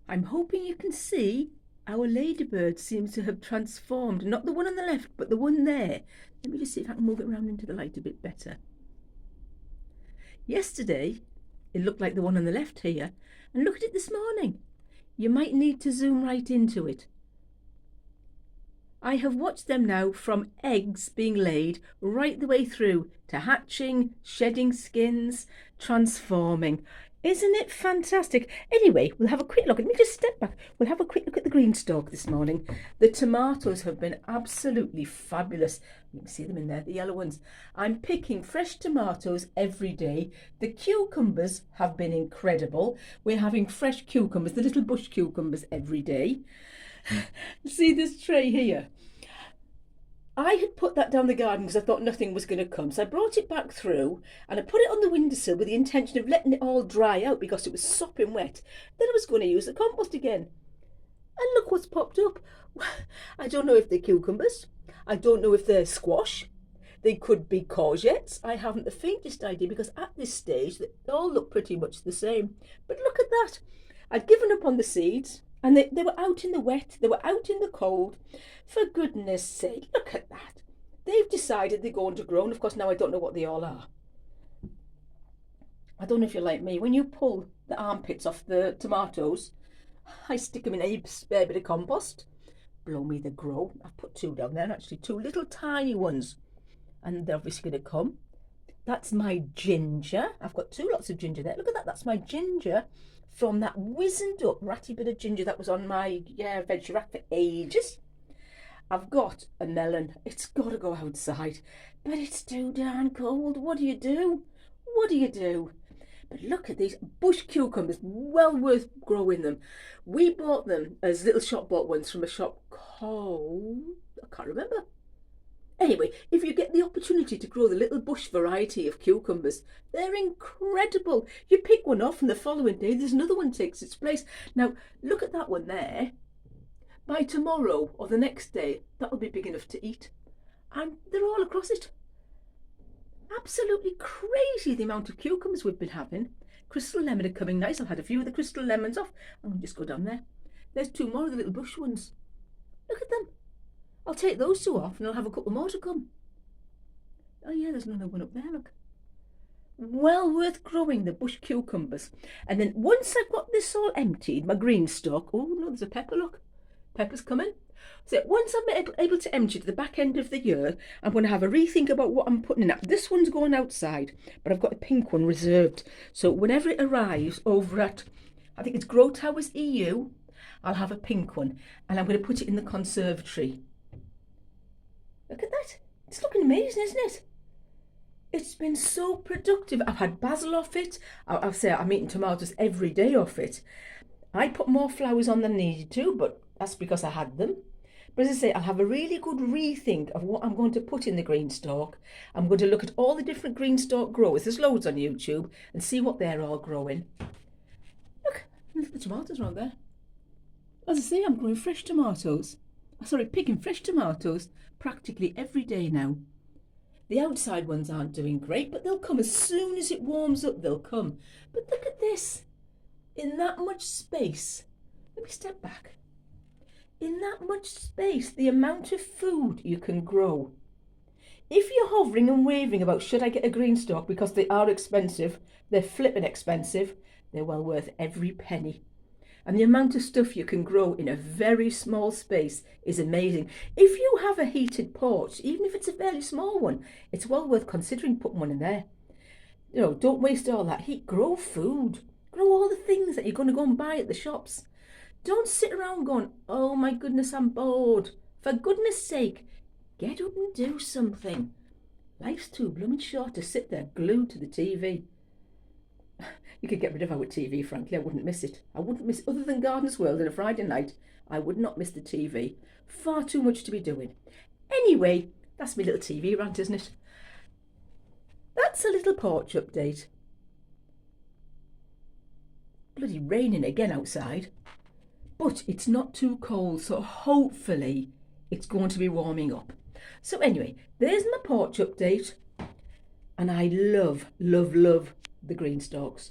I'm hoping you can see our ladybird seems to have transformed. Not the one on the left, but the one there. Let me just see if I can move it around into the light a bit better. Yesterday, it looked like the one on the left here. And look at it this morning. You might need to zoom right into it. I have watched them now from eggs being laid right the way through to hatching, shedding skins, transforming. Isn't it fantastic? Anyway, we'll have a quick look. Let me just step back. We'll have a quick look at the Greenstalk this morning. The tomatoes have been absolutely fabulous. You can see them in there, the yellow ones. I'm picking fresh tomatoes every day. The cucumbers have been incredible. We're having fresh cucumbers, the little bush cucumbers every day. See this tray here? I had put that down the garden because I thought nothing was going to come. So I brought it back through and I put it on the windowsill with the intention of letting it all dry out because it was sopping wet. Then I was going to use the compost again. And look what's popped up. I don't know if they're cucumbers. I don't know if they're squash. They could be courgettes. I haven't the faintest idea because at this stage they all look pretty much the same. But look at that. I'd given up on the seeds. And they were out in the wet, they were out in the cold. For goodness sake, look at that. They've decided they're going to grow, and of course now I don't know what they all are. I don't know if you're like me, when you pull the armpits off the tomatoes, I stick them in a spare bit of compost. Blow me, they grow. I've put two down there, actually two little tiny ones. And they're obviously going to come. That's my ginger. I've got two lots of ginger there. Look at that, that's my ginger. From that wizened up ratty bit of ginger that was on my veggie rack for ages. I've got a melon. It's got to go outside, but it's too darn cold. What do you do? What do you do? But look at these bush cucumbers, well worth growing them. We bought them as little shop bought ones from a shop called, I can't remember. Anyway, if you get the opportunity to grow the little bush variety of cucumbers, they're incredible. You pick one off and the following day there's another one takes its place. Now, look at that one there. By tomorrow or the next day, that'll be big enough to eat. And they're all across it. Absolutely crazy the amount of cucumbers we've been having. Crystal lemon are coming nice. I've had a few of the crystal lemons off. I'll just go down there. There's two more of the little bush ones. Look at them. I'll take those two off and I'll have a couple more to come. Oh yeah, there's another one up there, look. Well worth growing, the bush cucumbers. And then once I've got this all emptied, my Greenstalk, oh no, there's a pepper, look. Pepper's coming. So once I'm able to empty it at the back end of the year, I'm going to have a rethink about what I'm putting in that. This one's going outside, but I've got a pink one reserved. So whenever it arrives over at, I think it's Grow Towers EU, I'll have a pink one. And I'm going to put it in the conservatory. Look at that. It's looking amazing, isn't it? It's been so productive. I've had basil off it. I'll say I'm eating tomatoes every day off it. I put more flowers on than needed to, but that's because I had them. But as I say, I'll have a really good rethink of what I'm going to put in the Greenstalk. I'm going to look at all the different Greenstalk growers. There's loads on YouTube and see what they're all growing. Look, the tomatoes are on there. As I say, I'm growing fresh tomatoes. Sorry, picking fresh tomatoes practically every day now. The outside ones aren't doing great, but they'll come as soon as it warms up, they'll come. But look at this. In that much space, let me step back. In that much space, the amount of food you can grow. If you're hovering and wavering about should I get a Greenstalk because they are expensive, they're flipping expensive, they're well worth every penny. And the amount of stuff you can grow in a very small space is amazing. If you have a heated porch, even if it's a fairly small one, it's well worth considering putting one in there. You know, don't waste all that heat. Grow food. Grow all the things that you're going to go and buy at the shops. Don't sit around going, oh my goodness, I'm bored. For goodness sake, get up and do something. Life's too blooming short to sit there glued to the TV. You could get rid of our TV, frankly. I wouldn't miss it. I wouldn't miss, other than Gardener's World on a Friday night, I would not miss the TV. Far too much to be doing. Anyway, that's my little TV rant, isn't it? That's a little porch update. Bloody raining again outside. But it's not too cold, so hopefully it's going to be warming up. So anyway, there's my porch update. And I love, love, love the Greenstalks.